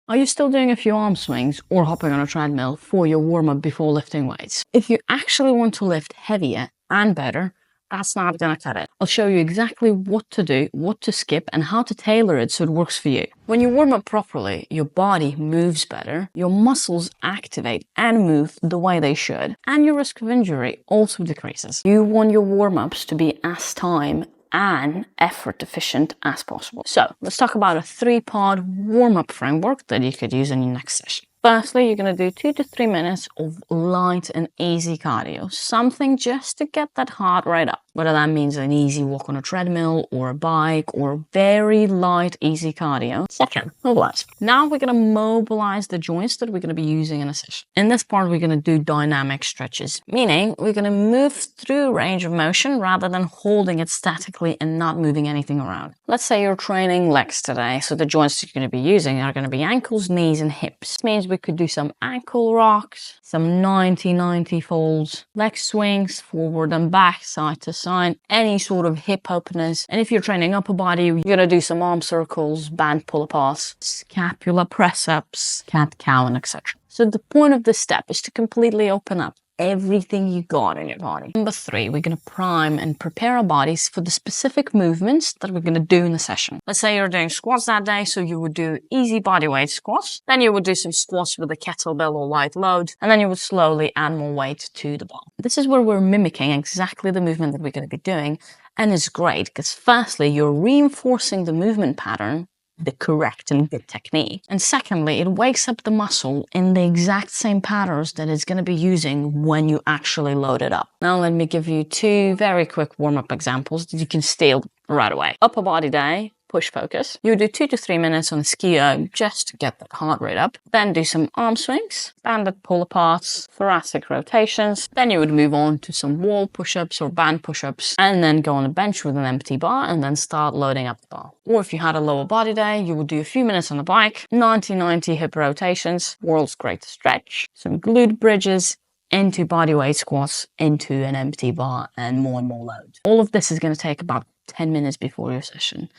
Are you still doing a few arm swings or hopping on a treadmill for your warm-up before lifting weights? If you actually want to lift heavier and better, that's not going to cut it. I'll show you exactly what to do, what to skip, and how to tailor it so it works for you. When you warm up properly, your body moves better, your muscles activate and move the way they should, and your risk of injury also decreases. You want your warm-ups to be as time and effort efficient as possible. So let's talk about a 3-part warm-up framework that you could use in your next session. Firstly, you're going to do 2 to 3 minutes of light and easy cardio, something just to get that heart rate up. Whether that means an easy walk on a treadmill or a bike or very light, easy cardio. Second, mobilize. Now we're going to mobilize the joints that we're going to be using in a session. In this part, we're going to do dynamic stretches, meaning we're going to move through range of motion rather than holding it statically and not moving anything around. Let's say you're training legs today, so the joints you're going to be using are going to be ankles, knees, and hips. This means we could do some ankle rocks, some 90-90 folds, leg swings, forward and back, side to side, any sort of hip openers. And if you're training upper body, you're going to do some arm circles, band pull-apart, scapula press-ups, cat-cow, and etc. So the point of this step is to completely open up everything you got in your body. Number 3, we're going to prime and prepare our bodies for the specific movements that we're going to do in the session. Let's say you're doing squats that day, so you would do easy bodyweight squats. Then you would do some squats with a kettlebell or light load, and then you would slowly add more weight to the bar. This is where we're mimicking exactly the movement that we're going to be doing, and it's great because firstly, you're reinforcing the movement pattern, the correct and good technique. And secondly, it wakes up the muscle in the exact same patterns that it's going to be using when you actually load it up. Now let me give you 2 very quick warm-up examples that you can steal right away. Upper body day, push focus. You would do 2 to 3 minutes on the skio just to get the heart rate up. Then do some arm swings, banded pull-aparts, thoracic rotations. Then you would move on to some wall push-ups or band push-ups, and then go on a bench with an empty bar and then start loading up the bar. Or if you had a lower body day, you would do a few minutes on the bike, 90-90 hip rotations, world's greatest stretch, some glute bridges, into bodyweight squats, into an empty bar, and more load. All of this is going to take about 10 minutes before your session,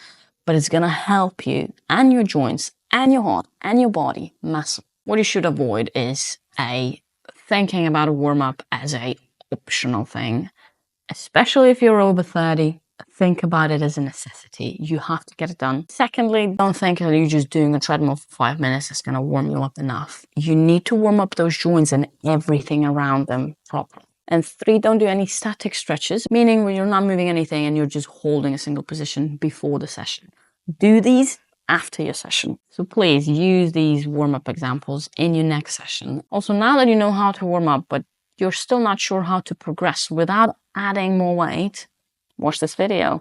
but it's going to help you and your joints and your heart and your body massively. What you should avoid is thinking about a warm-up as a optional thing, especially if you're over 30. Think about it as a necessity. You have to get it done. Secondly, don't think that you're just doing a treadmill for 5 minutes is going to warm you up enough. You need to warm up those joints and everything around them properly. And 3, don't do any static stretches, meaning when you're not moving anything and you're just holding a single position before the session. Do these after your session. So please use these warm-up examples in your next session. Also, now that you know how to warm up, but you're still not sure how to progress without adding more weight, watch this video.